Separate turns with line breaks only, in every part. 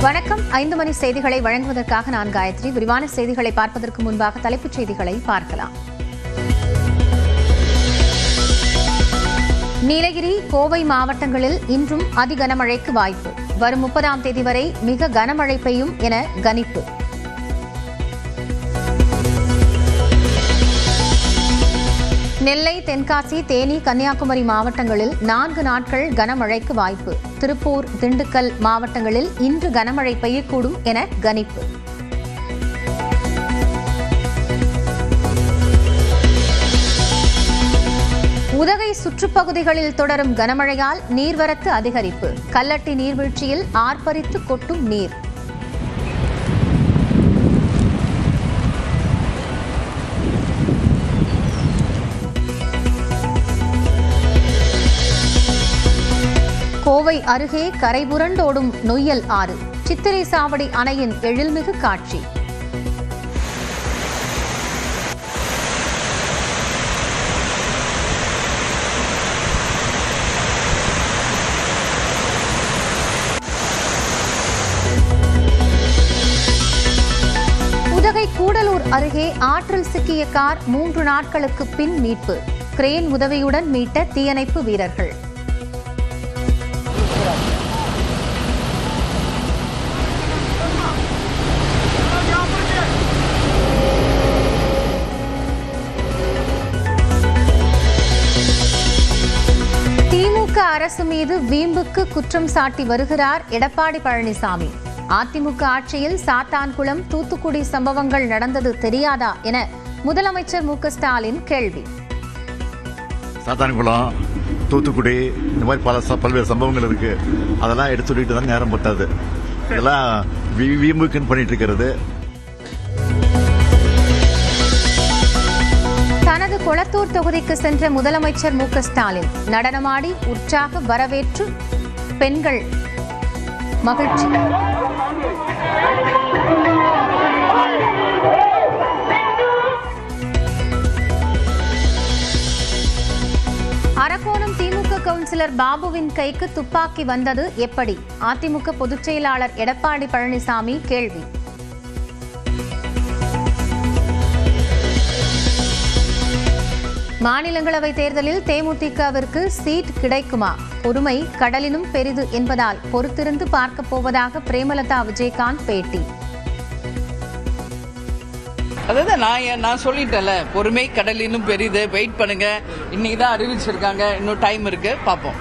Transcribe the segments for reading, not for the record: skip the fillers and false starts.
வணக்கம். 5 மணி செய்திகளை வழங்குவதற்காக நான் காயத்ரி. விரிவான செய்திகளை பார்ப்பதற்கு முன்பாக தலைப்புச் செய்திகளை பார்க்கலாம். நீலகிரி, கோவை மாவட்டங்களில் இன்றும் அதி கனமழைக்கு வாய்ப்பு. வரும் 30ஆம் தேதி வரை மிக கனமழை பெய்யும் என கணிப்பு. நெல்லை, தென்காசி, தேனி, கன்னியாகுமரி மாவட்டங்களில் 4 நாட்கள் கனமழைக்கு வாய்ப்பு. திருப்பூர், திண்டுக்கல் மாவட்டங்களில் இன்று கனமழை பெய்யக்கூடும் என கணிப்பு. உதகை சுற்றுப்பகுதிகளில் தொடரும் கனமழையால் நீர்வரத்து அதிகரிப்பு. கல்லட்டி நீர்வீழ்ச்சியில் ஆர்ப்பரித்து கொட்டும் நீர். கோவை அருகே கரைபுரண்டோடும் நொய்யல் ஆறு. சித்திரை சாவடி அணையின் எழில்மிகு காட்சி. உதகை கூடலூர் அருகே ஆற்றில் சிக்கிய கார் 3 நாட்களுக்கு பின் மீட்பு. கிரேன் உதவியுடன் மீட்ட தீயணைப்பு வீரர்கள். அரசு மீது வீம்புக்கு குற்றம் சாட்டி வருகிறார் எடப்பாடி பழனிசாமி. அதிமுக ஆட்சியில் சாத்தான்குளம், தூத்துக்குடி சம்பவங்கள் நடந்தது தெரியாதா என முதலமைச்சர் மு க ஸ்டாலின் கேள்வி.
சாத்தான்குளம், தூத்துக்குடி இந்த மாதிரி பல்வேறு சம்பவங்கள் இருக்கு. அதெல்லாம் எடுத்து சொல்லிட்டு தான் நேரம் போட்டாது. இதெல்லாம் வீம்புக்குன்னு பண்ணிட்டு இருக்கிறது.
தனது கொளத்தூர் தொகுதிக்கு சென்ற முதலமைச்சர் மு க ஸ்டாலின் நடனமாடி உற்சாக வரவேற்று பெண்கள் மகிழ்ச்சி. அரக்கோணம் திமுக கவுன்சிலர் பாபுவின் கைக்கு துப்பாக்கி வந்தது எப்படி? அதிமுக பொதுச் செயலாளர் எடப்பாடி பழனிசாமி கேள்வி. மாநிலங்களவை தேர்தலில் தேமுதிகவிற்கு சீட் கிடைக்குமா? பொறுமை கடலினும் பெரிது என்பதால் பொறுத்திருந்து பார்க்க போவதாக பிரேமலதா விஜயகாந்த் பேட்டி.
அதாவது நான் சொல்லிட்டேன்ல, பொறுமை கடலினும் பெரிது, வெயிட் பண்ணுங்க. இன்னைக்கு தான் அறிவிச்சிருக்காங்க, இன்னும் டைம் இருக்கு, பார்ப்போம்.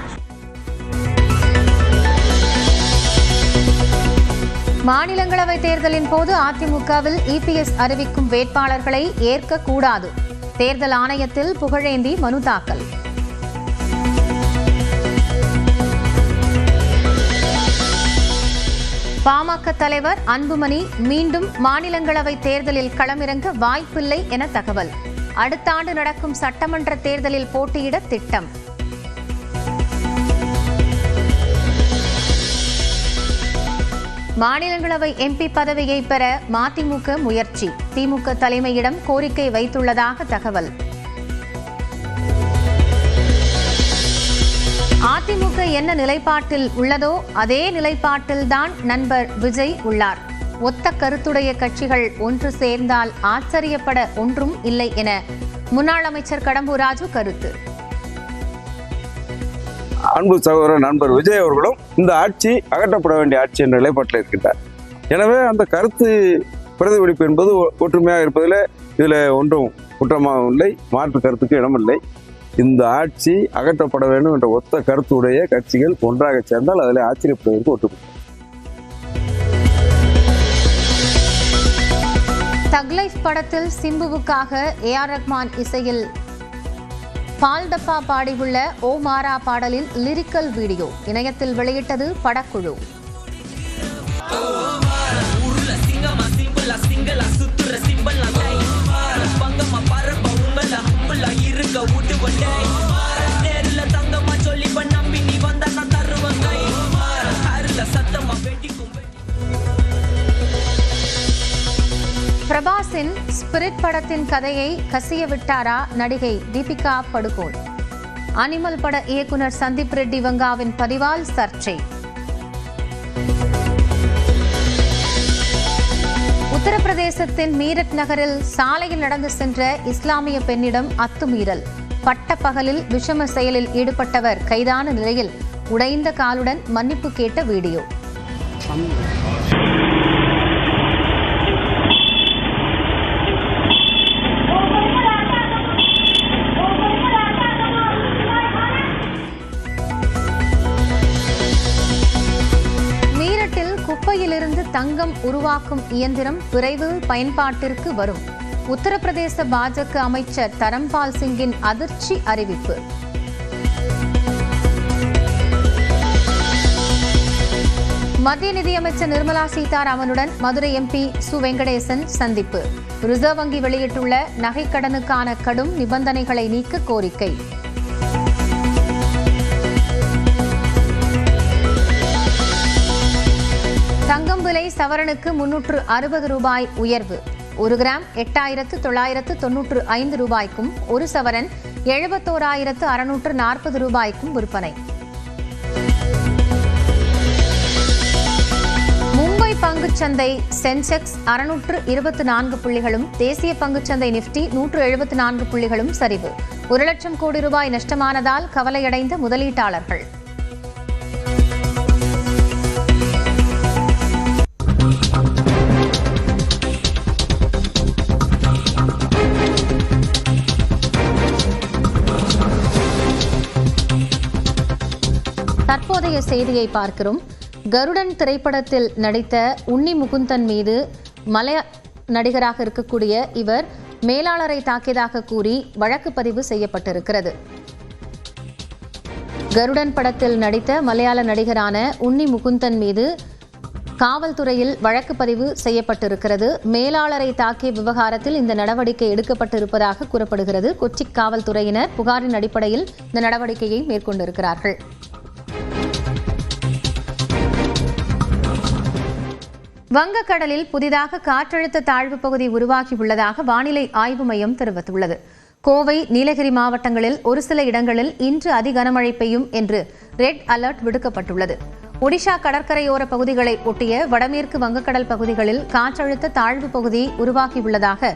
மாநிலங்களவை தேர்தலின் போது அதிமுகவில் இபிஎஸ் அறிவிக்கும் வேட்பாளர்களை ஏற்கக்கூடாது. தேர்தல் ஆணையத்தில் புகழேந்தி மனு தாக்கல். பாமக தலைவர் அன்புமணி மீண்டும் மாநிலங்களவை தேர்தலில் களமிறங்க வாய்ப்பில்லை என தகவல். அடுத்த ஆண்டு நடக்கும் சட்டமன்ற தேர்தலில் போட்டியிட திட்டம். மாநிலங்களவை எம்பி பதவியை பெற மதிமுக முயற்சி. திமுக தலைமையிடம் கோரிக்கை வைத்துள்ளதாக தகவல். அதிமுக என்ன நிலைப்பாட்டில் உள்ளதோ அதே நிலைப்பாட்டில்தான் நண்பர் விஜய் உள்ளார். ஒத்த கருத்துடைய கட்சிகள் ஒன்று சேர்ந்தால் ஆச்சரியப்பட ஒன்றும் இல்லை என முன்னாள் அமைச்சர் கடம்பூர் ராஜு கருத்து.
அன்பு சகோதரர் நண்பர் விஜய் அவர்களும் இந்த ஆட்சி அகற்றப்பட வேண்டிய ஆட்சி என்ற நிலைப்பாட்டில் இருக்கின்றார். எனவே அந்த கருத்து பிரதிபலிப்பு என்பது ஒற்றுமையாக இருப்பதில் இதில் ஒன்றும் குற்றமாகவும் இல்லை, மாற்று கருத்துக்கு இடமில்லை. இந்த ஆட்சி அகற்றப்பட வேண்டும் என்ற ஒத்த கருத்துடைய கட்சிகள் ஒன்றாக சேர்ந்தால் அதில் ஆச்சரியப்படுவதற்கு ஒற்றுமை.
தக் லைஃப் படத்தில் சிம்புவுக்காக ஏஆர் ரஹ்மான் இசையில் பால் டப்பா பாடியுள்ள ஓ மாரா பாடலின் லிரிக்கல் வீடியோ இணையத்தில் வெளியிட்டது படக்குழு. பிரபாஸின் ஸ்பிரிட் படத்தின் கதையை கசிய விட்டாரா நடிகை தீபிகா படுகோன்? அனிமல் பட இயக்குனர் சந்தீப் ரெட்டி வங்காவின் பதிவால் சர்ச்சை. உத்தரப்பிரதேசத்தின் மீரட் நகரில் சாலையில் நடந்து சென்ற இஸ்லாமிய பெண்ணிடம் அத்துமீறல். பட்ட பகலில் விஷம செயலில் ஈடுபட்டவர் கைதான நிலையில் உடைந்த காலுடன் மன்னிப்பு கேட்ட வீடியோ. மீரட்டில் குப்பையிலிருந்து தங்கம் உருவாக்கும் இயந்திரம் விரைவில் பயன்பாட்டிற்கு வரும். உத்தரப்பிரதேச பாஜக அமைச்சர் தரம்பால் சிங்கின் அதிர்ச்சி அறிவிப்பு. மத்திய நிதியமைச்சர் நிர்மலா சீதாராமனுடன் மதுரை எம்பி சு வெங்கடேசன் சந்திப்பு. ரிசர்வ் வங்கி வெளியிட்டுள்ள நகைக்கடனுக்கான கடும் நிபந்தனைகளை நீக்க கோரிக்கை. தங்கம் விலை சவரனுக்கு 360 ரூபாய் உயர்வு. 1 கிராம் 8,995 ரூபாய்க்கும் 1 சவரன் 71,640 ரூபாய்க்கும் விற்பனை. மும்பை பங்குச்சந்தை சென்செக்ஸ் 624 புள்ளிகளும் தேசிய பங்குச்சந்தை நிப்டி 174 புள்ளிகளும் சரிவு. 1 லட்சம் கோடி ரூபாய் நஷ்டமானதால் கவலையடைந்த முதலீட்டாளர்கள். தற்போதைய செய்தியை பார்க்கிறோம். கருடன் திரைப்படத்தில் நடித்த உன்னி முகுந்தன் மீது மலைய நடிகராக இருக்கக்கூடிய இவர் மேலாளரை தாக்கியதாக கூறி வழக்கு பதிவு செய்யப்பட்டிருக்கிறது. கருடன் படத்தில் நடித்த மலையாள நடிகரான உன்னி முகுந்தன் மீது காவல்துறையில் வழக்கு பதிவு செய்யப்பட்டிருக்கிறது. மேலாளரை தாக்கிய விவகாரத்தில் இந்த நடவடிக்கை எடுக்கப்பட்டிருப்பதாக கூறப்படுகிறது. கொச்சி காவல்துறையினர் புகாரின் அடிப்படையில் இந்த நடவடிக்கையை மேற்கொண்டிருக்கிறார்கள். வங்கக்கடலில் புதிதாக காற்றழுத்த தாழ்வு பகுதி உருவாகியுள்ளதாக வானிலை ஆய்வு மையம் தெரிவித்துள்ளது. கோவை, நீலகிரி மாவட்டங்களில் ஒரு சில இடங்களில் இன்று அதி கனமழை பெய்யும் என்று ரெட் அலர்ட் விடுக்கப்பட்டுள்ளது. ஒடிஷா கடற்கரையோர பகுதிகளை ஒட்டிய வடமேற்கு வங்கக்கடல் பகுதிகளில் காற்றழுத்த தாழ்வு பகுதி உருவாகியுள்ளதாக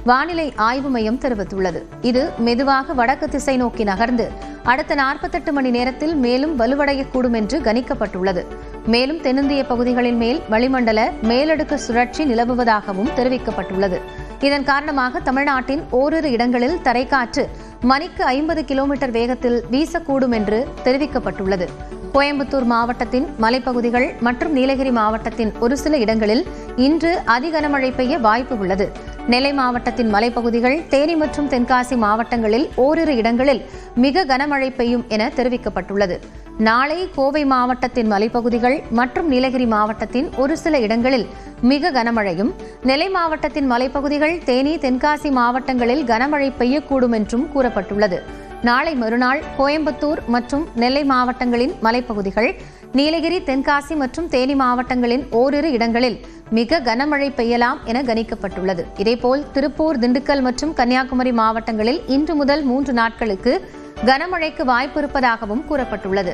வானிலை ஆய்வு மையம் தெரிவித்துள்ளது. இது மெதுவாக வடக்கு திசை நோக்கி நகர்ந்து அடுத்த 48 மணி நேரத்தில் மேலும் வலுவடையக்கூடும் என்று கணிக்கப்பட்டுள்ளது. மேலும் தென்னிந்திய பகுதிகளின் மேல் வளிமண்டல மேலடுக்கு சுழற்சி நிலவுவதாகவும் தெரிவிக்கப்பட்டுள்ளது. இதன் காரணமாக தமிழ்நாட்டின் ஓரிரு இடங்களில் தரைக்காற்று மணிக்கு 50 கிலோமீட்டர் வேகத்தில் வீசக்கூடும் என்று தெரிவிக்கப்பட்டுள்ளது. கோயம்புத்தூர் மாவட்டத்தின் மலைப்பகுதிகள் மற்றும் நீலகிரி மாவட்டத்தின் ஒரு சில இடங்களில் இன்று அதி கனமழை பெய்ய வாய்ப்பு உள்ளது. நெல்லை மாவட்டத்தின் மலைப்பகுதிகள், தேனி மற்றும் தென்காசி மாவட்டங்களில் ஓரிரு இடங்களில் மிக கனமழை பெய்யும் என தெரிவிக்கப்பட்டுள்ளது. நாளை கோவை மாவட்டத்தின் மலைப்பகுதிகள் மற்றும் நீலகிரி மாவட்டத்தின் ஒரு சில இடங்களில் மிக கனமழையும், நெல்லை மாவட்டத்தின் மலைப்பகுதிகள், தேனி, தென்காசி மாவட்டங்களில் கனமழை பெய்யக்கூடும் என்றும் கூறப்பட்டுள்ளது. நாளை மறுநாள் கோயம்புத்தூர் மற்றும் நெல்லை மாவட்டங்களின் மலைப்பகுதிகள், நீலகிரி, தென்காசி மற்றும் தேனி மாவட்டங்களின் ஓரிரு இடங்களில் மிக கனமழை பெய்யலாம் என கணிக்கப்பட்டுள்ளது. இதேபோல் திருப்பூர், திண்டுக்கல் மற்றும் கன்னியாகுமரி மாவட்டங்களில் இன்று முதல் 3 நாட்களுக்கு கனமழைக்கு வாய்ப்பு இருப்பதாகவும் கூறப்பட்டுள்ளது.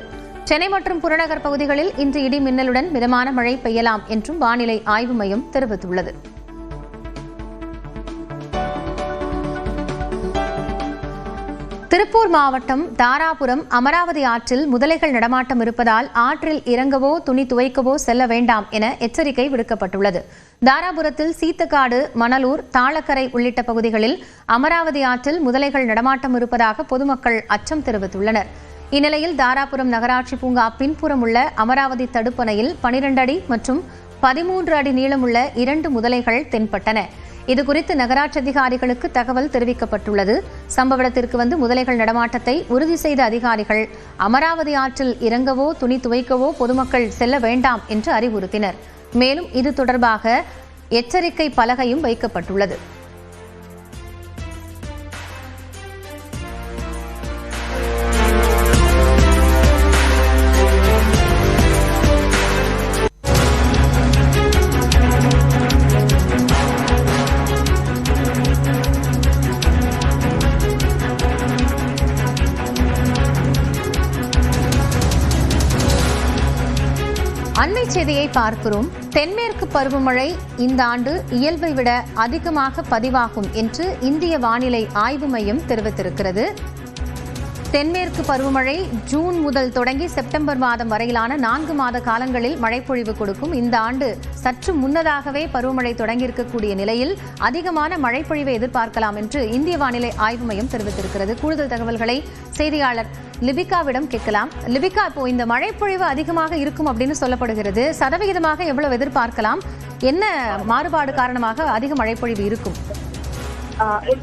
சென்னை மற்றும் புறநகர் பகுதிகளில் இன்று இடி மின்னலுடன் மிதமான மழை பெய்யலாம் என்றும் வானிலை ஆய்வு மையம் தெரிவித்துள்ளது. திருப்பூர் மாவட்டம் தாராபுரம் அமராவதி ஆற்றில் முதலைகள் நடமாட்டம் இருப்பதால் ஆற்றில் இறங்கவோ துணி துவைக்கவோ செல்ல வேண்டாம் என எச்சரிக்கை விடுக்கப்பட்டுள்ளது. தாராபுரத்தில் சீத்தக்காடு, மணலூர், தாளக்கரை உள்ளிட்ட பகுதிகளில் அமராவதி ஆற்றில் முதலைகள் நடமாட்டம் இருப்பதாக பொதுமக்கள் அச்சம் தெரிவித்துள்ளனர். இந்நிலையில் தாராபுரம் நகராட்சி பூங்கா பின்புறம் உள்ள அமராவதி தடுப்பணையில் 12 அடி மற்றும் 13 அடி நீளமுள்ள 2 முதலைகள் தென்பட்டன. இதுகுறித்து நகராட்சி அதிகாரிகளுக்கு தகவல் தெரிவிக்கப்பட்டுள்ளது. சம்பவ இடத்திற்கு வந்து முதலைகள் நடமாட்டத்தை உறுதி செய்த அதிகாரிகள் அமராவதி ஆற்றில் இறங்கவோ துணி துவைக்கவோ பொதுமக்கள் செல்ல வேண்டாம் என்று அறிவுறுத்தினர். மேலும் இது தொடர்பாக எச்சரிக்கை பலகையும் வைக்கப்பட்டுள்ளது. அண்மை செய்தியை பார்க்கிறோம். தென்மேற்கு பருவமழை இந்த ஆண்டு இயல்பை விட அதிகமாக பதிவாகும் என்று இந்திய வானிலை ஆய்வு மையம் தெரிவித்திருக்கிறது. தென்மேற்கு பருவமழை ஜூன் முதல் தொடங்கி செப்டம்பர் மாதம் வரையிலான 4 மாத காலங்களில் மழைப்பொழிவு கொடுக்கும். இந்த ஆண்டு சற்று முன்னதாகவே பருவமழை தொடங்கியிருக்கக்கூடிய நிலையில் அதிகமான மழைப்பொழிவை எதிர்பார்க்கலாம் என்று இந்திய வானிலை ஆய்வு மையம் தெரிவித்திருக்கிறது. கூடுதல் தகவல்களை செய்தியாளர் லிபிகாவிடம் கேட்கலாம். லிபிகா, இப்போ இந்த மழைப்பொழிவு அதிகமாக இருக்கும் அப்படின்னு சொல்லப்படுகிறது. சதவிகிதமாக எவ்வளவு எதிர்பார்க்கலாம்? என்ன மாறுபாடு காரணமாக அதிக மழைப்பொழிவு இருக்கும்?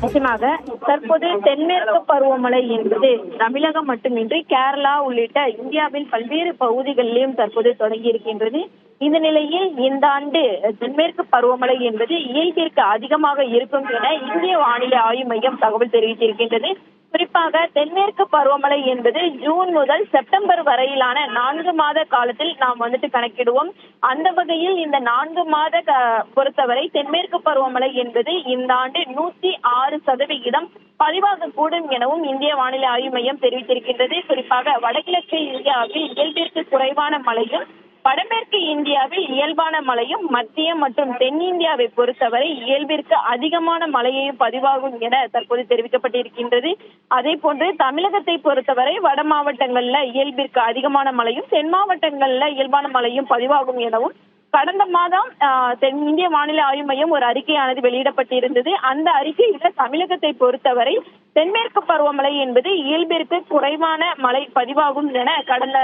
நிச்சயமாக தற்போது தென்மேற்கு பருவமழை என்பது தமிழகம் மட்டுமின்றி கேரளா உள்ளிட்ட இந்தியாவின் பல்வேறு பகுதிகளிலும் தற்போது தொடங்கி இருக்கின்றது. இந்த நிலையில் இந்த ஆண்டு தென்மேற்கு பருவமழை என்பது இயல்பிற்கு அதிகமாக இருக்கும் என இந்திய வானிலை ஆய்வு மையம் தகவல் தெரிவித்திருக்கின்றது. குறிப்பாக தென்மேற்கு பருவமழை என்பது ஜூன் முதல் செப்டம்பர் வரையிலான 4 மாத காலத்தில் நாம் கணக்கிடுவோம். அந்த வகையில் இந்த 4 மாத பொறுத்தவரை தென்மேற்கு பருவமழை என்பது இந்த ஆண்டு 106% பதிவாகக்கூடும் எனவும் இந்திய வானிலை ஆய்வு மையம் தெரிவித்திருக்கின்றது. குறிப்பாக வடகிழக்கு இந்தியாவில் இயல்பிற்கு குறைவான மழையும், வடமேற்கு இந்தியாவில் இயல்பான மழையும், மத்திய மற்றும் தென்னிந்தியாவை பொறுத்தவரை இயல்பிற்கு அதிகமான மழையையும் பதிவாகும் என தற்போது தெரிவிக்கப்பட்டிருக்கின்றது. அதே போன்று தமிழகத்தை பொறுத்தவரை வட மாவட்டங்கள்ல இயல்பிற்கு அதிகமான மழையும், தென் மாவட்டங்கள்ல இயல்பான மழையும் பதிவாகும் எனவும் கடந்த மாதம் இந்திய வானிலை ஆய்வு மையம் ஒரு அறிக்கையானது வெளியிடப்பட்டிருந்தது. அந்த அறிக்கையில தமிழகத்தை பொறுத்தவரை தென்மேற்கு பருவமழை என்பது இயல்பிற்கு குறைவான மழை பதிவாகும் என கடந்த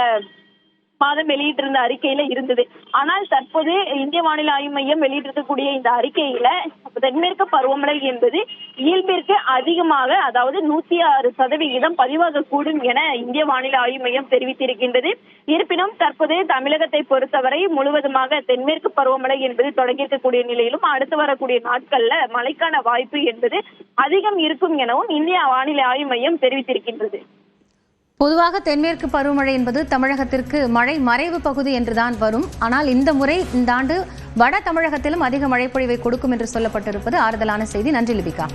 மாதம் வெளியிட்டிருந்த அறிக்கையில இருந்தது. ஆனால் தற்போது இந்திய வானிலை ஆய்வு மையம் வெளியிட்டிருக்கக்கூடிய இந்த அறிக்கையில தென்மேற்கு பருவமழை என்பது இயல்பிற்கு அதிகமாக, அதாவது 106% பதிவாகக்கூடும் என இந்திய வானிலை ஆய்வு மையம் தெரிவித்திருக்கின்றது. இருப்பினும் தற்போது தமிழகத்தை பொறுத்தவரை முழுவதுமாக தென்மேற்கு பருவமழை என்பது தொடங்கியிருக்கக்கூடிய நிலையிலும் அடுத்து வரக்கூடிய நாட்கள்ல மழைக்கான வாய்ப்பு என்பது அதிகம் இருக்கும் எனவும் இந்திய வானிலை ஆய்வு மையம் தெரிவித்திருக்கின்றது.
பொதுவாக தென்மேற்கு பருவமழை என்பது தமிழகத்திற்கு மழை மறைவு பகுதி என்றுதான் வரும். ஆனால் இந்த முறை இந்த ஆண்டு வட தமிழகத்திலும் அதிக மழைப்பொழிவை கொடுக்கும் என்று சொல்லப்பட்டிருப்பது ஆறுதலான செய்தி. நன்றி லிபிகா.